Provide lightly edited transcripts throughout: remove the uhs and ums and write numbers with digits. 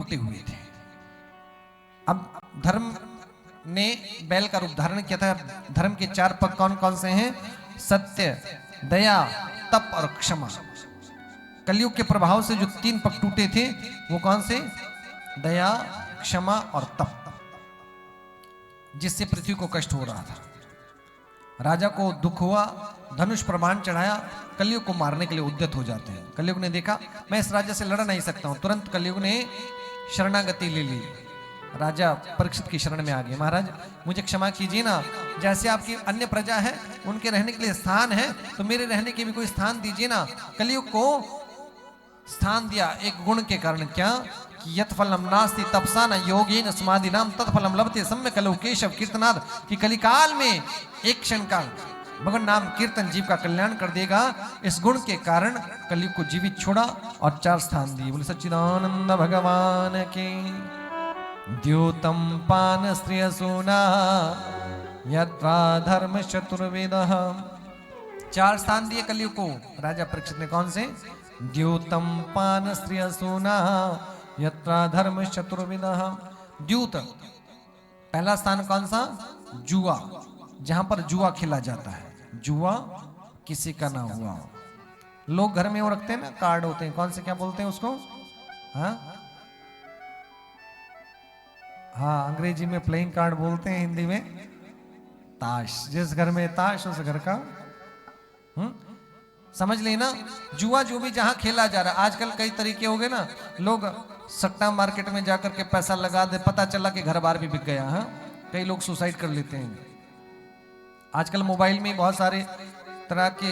टूटे हुए थे। अब धर्म ने बैल का रूप धारण किया था। धर्म के 4 पग कौन कौन से हैं? सत्य, दया, तप और क्षमा। कलयुग के प्रभाव से जो 3 पग टूटे थे वो कौन से? दया, क्षमा और तप, जिससे पृथ्वी को कष्ट हो रहा था। राजा को दुख हुआ, धनुष प्रमाण चढ़ाया, कलयुग को मारने के लिए उद्यत हो जाते हैं। कलयुग ने देखा मैं इस राजा से लड़ नहीं सकता हूं, तुरंत कलयुग ने शरणागति ले ली। राजा परीक्षित की शरण में आ गए, महाराज मुझे क्षमा कीजिए ना, जैसे आपकी अन्य प्रजा है उनके रहने के लिए स्थान है, तो मेरे रहने के भी कोई स्थान दीजिए ना। कलयुग को स्थान दिया एक गुण के कारण, क्या कि यत् फलम नास्ति तपसा न योगेन समाधिनाम तत्फलम लभते सम्य कलौ केशव कीर्तनाद, कि कलिकाल में एक क्षण का भगवान नाम कीर्तन जीव का कल्याण कर देगा। इस गुण के कारण कलयुग को जीवित छोड़ा और 4 स्थान दिए। बोले सच्चिदानंद भगवान के। द्योतम पान स्त्रिय सोना यत्रा धर्म चतुर्वेदः, 4 स्थान दिए कलयुग को राजा परीक्षित ने। कौन से? द्योतम पान स्त्रिय सोना यत्रा धर्म चतुर्वेदः। द्यूत पहला स्थान कौन सा? जुआ, जहां पर जुआ खेला जाता है। जुआ किसी का ना हुआ। लोग घर में वो रखते हैं ना, कार्ड होते हैं, कौन से क्या बोलते हैं उसको? हाँ हाँ, अंग्रेजी में प्लेइंग कार्ड बोलते हैं, हिंदी में ताश। जिस घर में ताश उस घर का समझ लेना। जुआ जो भी जहां खेला जा रहा है, आजकल कई तरीके हो गए ना, लोग सट्टा मार्केट में जाकर के पैसा लगा दे, पता चला कि घर बार भी बिक गया। हाँ, कई लोग सुसाइड कर लेते हैं। आजकल मोबाइल में बहुत सारे तरह के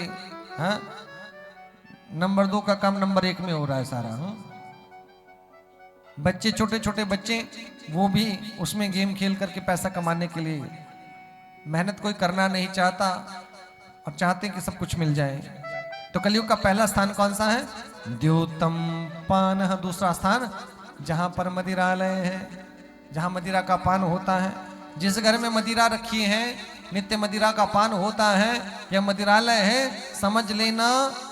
नंबर 2 का काम नंबर 1 में हो रहा है सारा। बच्चे, छोटे छोटे बच्चे, वो भी उसमें गेम खेल करके पैसा कमाने के लिए, मेहनत कोई करना नहीं चाहता और चाहते हैं कि सब कुछ मिल जाए। तो कलयुग का पहला स्थान कौन सा है? द्योतम पान। दूसरा स्थान जहां पर मदिरालय है, जहां मदिरा का पान होता है। जिस घर में मदिरा रखी है, नित्य मदिरा का पान होता है, यह मदिरालय है, समझ लेना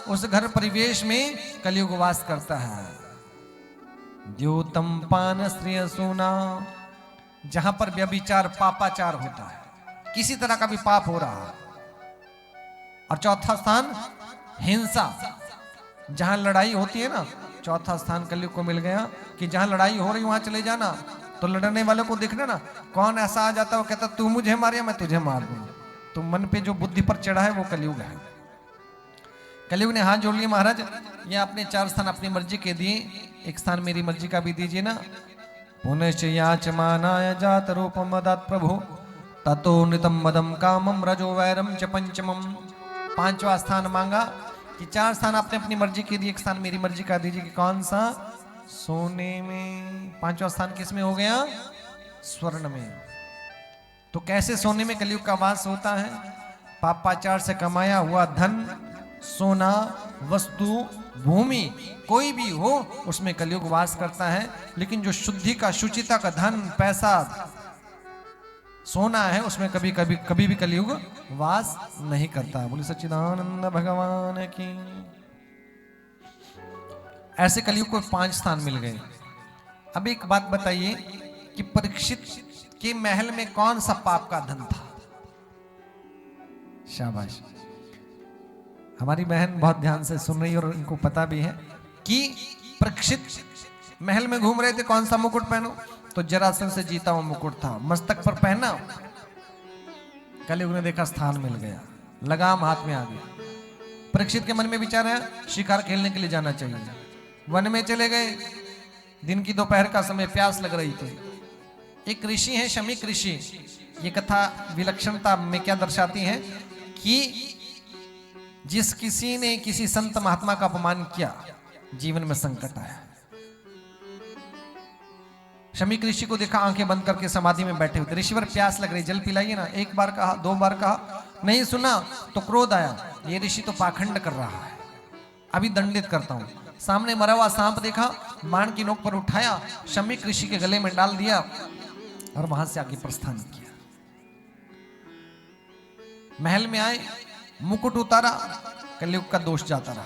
उस घर परिवेश में कलयुग वास करता है। द्योतम पान स्त्रिय सोना, जहां पर व्यभिचार पापाचार होता है, किसी तरह का भी पाप हो रहा है। और चौथा स्थान हिंसा, जहां लड़ाई होती है ना, चौथा स्थान कलयुग को मिल गया कि जहां लड़ाई हो रही वहां चले जाना। तो लड़ने वाले को देखना ना, कौन ऐसा आ जाता है वो कहता तू मुझे मार या मैं तुझे मार दूं। तो मन पे जो बुद्धि पर चढ़ा है वो कलयुग है। कलयुग ने हाथ जोड़ लिया, महाराज ये आपने 4 स्थान अपनी मर्जी के दिए, एक स्थान मेरी मर्जी का भी दीजिए ना। पुनश्च याचमानाय जात रूपम मदात प्रभु ततो नृतम मदम कामम रजो वैरम च पंचमम। 5वां स्थान मांगा कि 4 स्थान आपने अपनी मर्जी के दिए, एक स्थान मेरी मर्जी का दीजिए। कि कौन सा? सोने में। 5वां स्थान किस में हो गया? स्वर्ण में। तो कैसे सोने में कलयुग का वास होता है? पापाचार से कमाया हुआ धन, सोना, वस्तु, भूमि कोई भी हो उसमें कलयुग वास करता है। लेकिन जो शुद्धि का, शुचिता का धन, पैसा, सोना है उसमें कभी भी कलयुग वास नहीं करता। बोले सच्चिदानंद भगवान की। ऐसे कलयुग को 5 स्थान मिल गए। अब एक बात बताइए कि परीक्षित के महल में कौन सा पाप का धन था? शाबाश, हमारी बहन बहुत ध्यान से सुन रही है और इनको पता भी है कि परीक्षित महल में घूम रहे थे, कौन सा मुकुट पहनो? तो जरासंध से जीता हुआ मुकुट था, मस्तक पर पहना। कलयुग ने देखा स्थान मिल गया, लगाम हाथ में आ गई। परीक्षित के मन में विचार है शिकार खेलने के लिए जाना चाहिए। वन में चले गए, दिन की दोपहर का समय, प्यास लग रही थी। एक ऋषि है शमीक ऋषि। ये कथा विलक्षणता में क्या दर्शाती है कि जिस किसी ने किसी संत महात्मा का अपमान किया, जीवन में संकट आया। शमीक ऋषि को देखा आंखें बंद करके समाधि में बैठे हुए। ऋषिवर प्यास लग रही, जल पिलाइए ना। 1 बार कहा, 2 बार कहा, नहीं सुना तो क्रोध आया, ये ऋषि तो पाखंड कर रहा है, अभी दंडित करता हूं। सामने मरा हुआ सांप देखा, बाण की नोक पर उठाया, शमीक ऋषि के गले में डाल दिया और वहां से आगे प्रस्थान किया। महल में आए, मुकुट उतारा, कलयुग का दोष जाता रहा,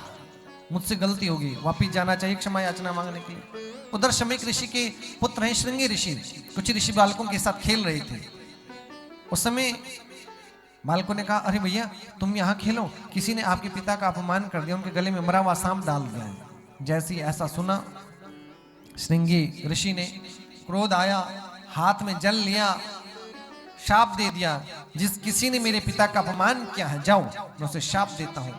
मुझसे गलती होगी, वापिस जाना चाहिए क्षमा याचना मांगने के लिए। उधर शमीक ऋषि के पुत्र हैं श्रृंगी ऋषि, कुछ ऋषि बालकों के साथ खेल रहे थे। उस समय बालकों ने कहा, अरे भैया तुम यहाँ खेलो, किसी ने आपके पिता का अपमान कर दिया, उनके गले में मरा हुआ सांप डाल दिया है। जैसे ही ऐसा सुना श्रृंगी ऋषि ने क्रोध आया, हाथ में जल लिया, शाप दे दिया, जिस किसी ने मेरे पिता का अपमान किया है, जाओ मैं उसे शाप देता हूं,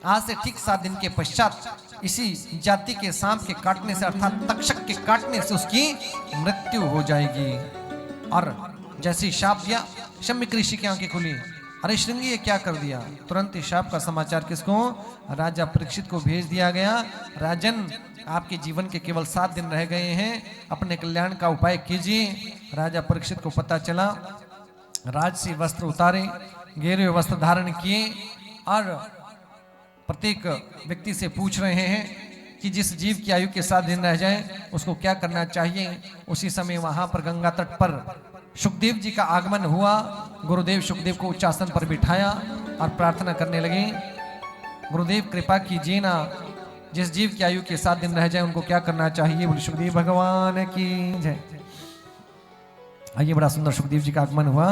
आज से ठीक 7 दिन के पश्चात इसी जाति के सांप के काटने से अर्थात तक्षक के काटने से उसकी मृत्यु हो जाएगी। और जैसे ही शाप दिया, शमीक ऋषि की आंखें खुली, अरे श्रृंगी ये क्या कर दिया। तुरंत ही शाप का समाचार किसको, राजा परीक्षित को भेज दिया गया। राजन आपके जीवन के केवल 7 दिन रह गए हैं, अपने कल्याण का उपाय कीजिए। राजा परीक्षित को पता चला, राजसी वस्त्र उतारे, गेरुए वस्त्र धारण किए और प्रत्येक व्यक्ति से पूछ रहे हैं कि जिस जीव की आयु के 7 दिन रह जाए उसको क्या करना चाहिए। उसी समय वहां पर गंगा तट पर सुखदेव जी का आगमन हुआ। गुरुदेव सुखदेव को उच्चासन पर बिठाया और प्रार्थना करने लगे, गुरुदेव कृपा कीजिए ना, जिस जीव की आयु के 7 दिन रह जाए उनको क्या करना चाहिए। बोले सुखदेव भगवान की जय। आइए, बड़ा सुंदर सुखदेव जी का आगमन हुआ।